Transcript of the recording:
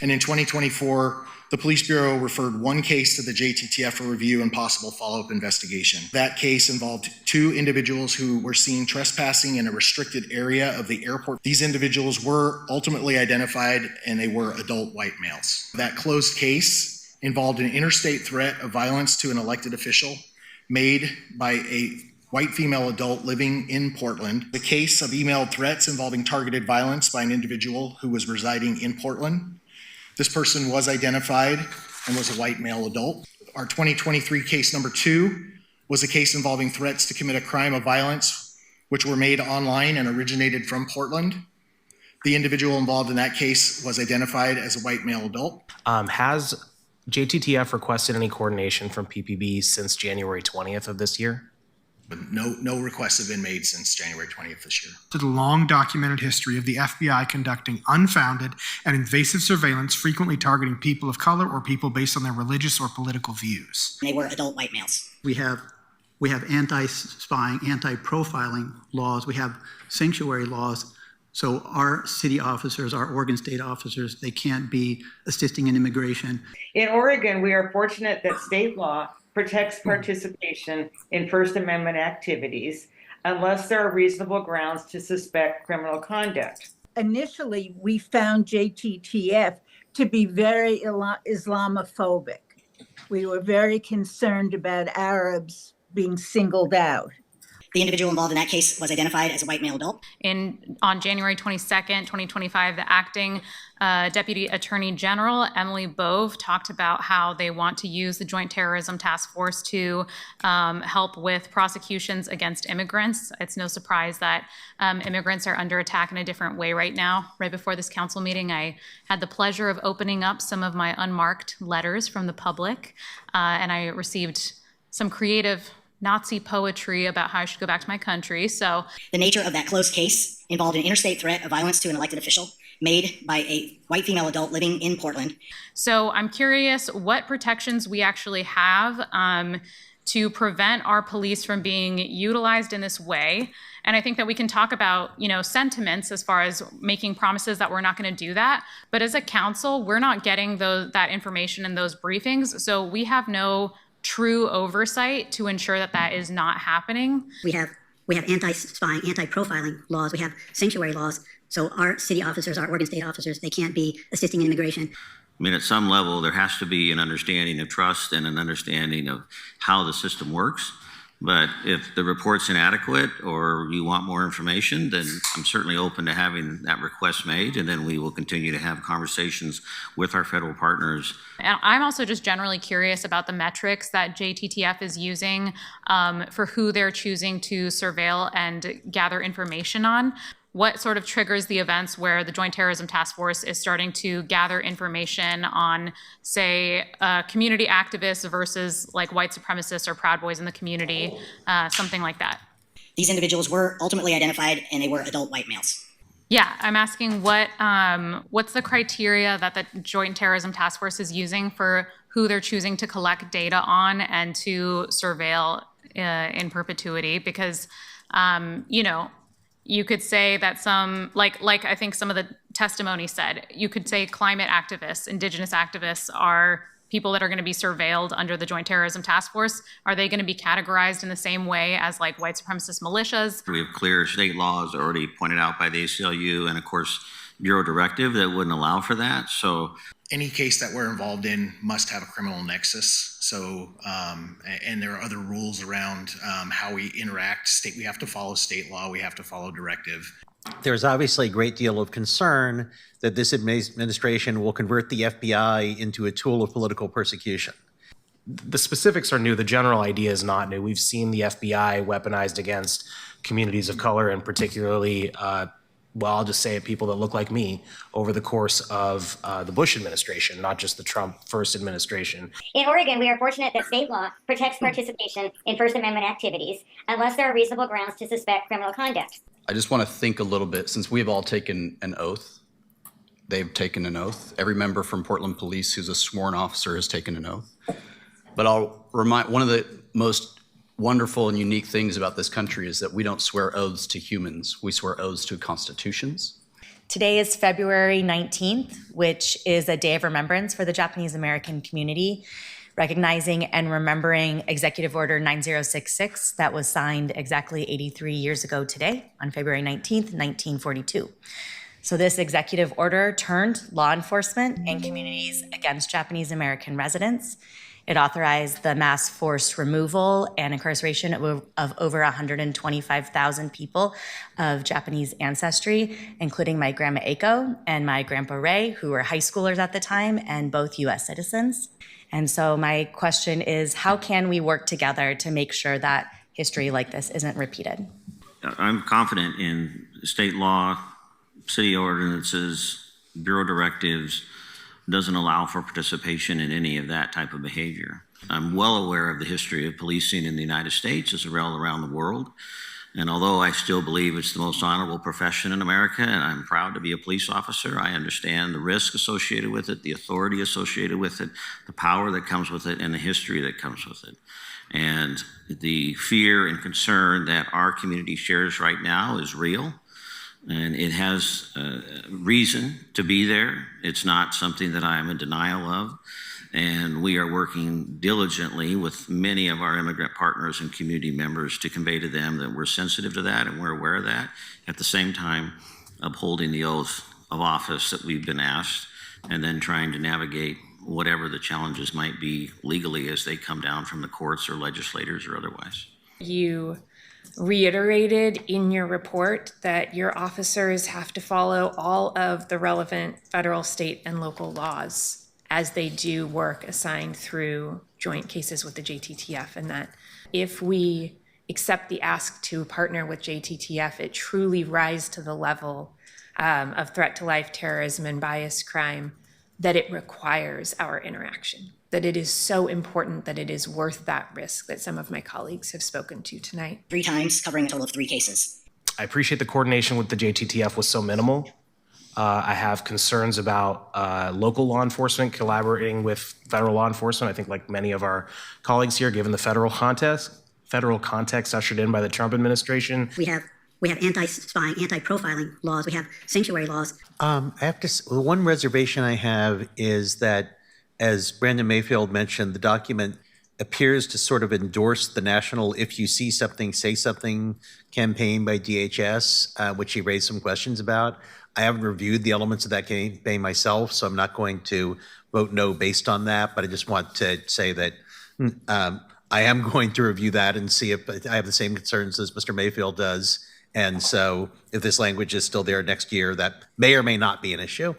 And in 2024, the Police Bureau referred one case to the JTTF for review and possible follow-up investigation. That case involved two individuals who were seen trespassing in a restricted area of the airport. These individuals were ultimately identified, and they were adult white males. That closed case involved an interstate threat of violence to an elected official made by a white female adult living in Portland. The case of emailed threats involving targeted violence by an individual who was residing in Portland. This person was identified and was a white male adult. Our 2023 case number 2 was a case involving threats to commit a crime of violence, which were made online and originated from Portland. The individual involved in that case was identified as a white male adult. Has JTTF requested any coordination from PPB since January 20th of this year? But no requests have been made since January 20th this year. To the long documented history of the FBI conducting unfounded and invasive surveillance, frequently targeting people of color or people based on their religious or political views. They were adult white males. We have anti-spying, anti-profiling laws. We have sanctuary laws. So our city officers, our Oregon state officers, they can't be assisting in immigration. In Oregon, we are fortunate that state law protects participation in First Amendment activities unless there are reasonable grounds to suspect criminal conduct. Initially, we found JTTF to be very Islamophobic. We were very concerned about Arabs being singled out. The individual involved in that case was identified as a white male adult. On January 22nd, 2025, the acting Deputy Attorney General, Emily Bove, talked about how they want to use the Joint Terrorism Task Force to help with prosecutions against immigrants. It's no surprise that immigrants are under attack in a different way right now. Right before this council meeting, I had the pleasure of opening up some of my unmarked letters from the public, and I received some creative Nazi poetry about how I should go back to my country. So the nature of that closed case involved an interstate threat of violence to an elected official made by a white female adult living in Portland. So I'm curious what protections we actually have to prevent our police from being utilized in this way. And I think that we can talk about, sentiments as far as making promises that we're not going to do that. But as a council, we're not getting that information in those briefings. So we have no true oversight to ensure that that is not happening. We have anti-spying, anti-profiling laws. We have sanctuary laws. So our city officers, our Oregon state officers, they can't be assisting in immigration. I mean, at some level, there has to be an understanding of trust and an understanding of how the system works. But if the report's inadequate or you want more information, then I'm certainly open to having that request made, and then we will continue to have conversations with our federal partners. And I'm also just generally curious about the metrics that JTTF is using for who they're choosing to surveil and gather information on. What sort of triggers the events where the Joint Terrorism Task Force is starting to gather information on, say, community activists versus like white supremacists or Proud Boys in the community, something like that? These individuals were ultimately identified, and they were adult white males. Yeah, I'm asking what's the criteria that the Joint Terrorism Task Force is using for who they're choosing to collect data on and to surveil in perpetuity? Because, you could say that some, like I think some of the testimony said, you could say climate activists, indigenous activists are people that are going to be surveilled under the Joint Terrorism Task Force. Are they going to be categorized in the same way as like white supremacist militias? We have clear state laws already pointed out by the ACLU and, of course, Bureau directive that wouldn't allow for that. So any case that we're involved in must have a criminal nexus. So, and there are other rules around how we interact. We have to follow state law. We have to follow directive. There's obviously a great deal of concern that this administration will convert the FBI into a tool of political persecution. The specifics are new. The general idea is not new. We've seen the FBI weaponized against communities of color, and particularly I'll just say it, people that look like me, over the course of the Bush administration, not just the Trump first administration. In Oregon, we are fortunate that state law protects participation in First Amendment activities unless there are reasonable grounds to suspect criminal conduct. I just want to think a little bit, since we've all taken an oath. They've taken an oath. Every member from Portland Police who's a sworn officer has taken an oath. But I'll remind, one of the most wonderful and unique things about this country is that we don't swear oaths to humans. We swear oaths to constitutions. Today is February 19th, which is a day of remembrance for the Japanese American community, recognizing and remembering Executive Order 9066 that was signed exactly 83 years ago today on February 19th, 1942. So this executive order turned law enforcement and communities against Japanese American residents. It authorized the mass forced removal and incarceration of over 125,000 people of Japanese ancestry, including my grandma Eiko and my grandpa Ray, who were high schoolers at the time and both US citizens. And so my question is, how can we work together to make sure that history like this isn't repeated? I'm confident in state law, city ordinances, bureau directives, doesn't allow for participation in any of that type of behavior. I'm well aware of the history of policing in the United States as well around the world. And although I still believe it's the most honorable profession in America, and I'm proud to be a police officer, I understand the risk associated with it, the authority associated with it, the power that comes with it, and the history that comes with it. And the fear and concern that our community shares right now is real. And it has reason to be there. It's not something that I'm in denial of. And we are working diligently with many of our immigrant partners and community members to convey to them that we're sensitive to that and we're aware of that. At the same time, upholding the oath of office that we've been asked, and then trying to navigate whatever the challenges might be legally as they come down from the courts or legislators or otherwise. You reiterated in your report that your officers have to follow all of the relevant federal, state, and local laws as they do work assigned through joint cases with the JTTF, and that if we accept the ask to partner with JTTF, it truly rises to the level of threat to life, terrorism, and bias crime, that it requires our interaction, that it is so important that it is worth that risk that some of my colleagues have spoken to tonight. 3 times, covering a total of 3 cases. I appreciate the coordination with the JTTF was so minimal. I have concerns about local law enforcement collaborating with federal law enforcement. I think like many of our colleagues here, given the federal context ushered in by the Trump administration. We have anti-spying, anti-profiling laws. We have sanctuary laws. I have to. One reservation I have is that, as Brandon Mayfield mentioned, the document appears to sort of endorse the national "if you see something, say something" campaign by DHS, which he raised some questions about. I haven't reviewed the elements of that campaign myself, so I'm not going to vote no based on that, but I just want to say that I am going to review that and see if I have the same concerns as Mr. Mayfield does. And so if this language is still there next year, that may or may not be an issue.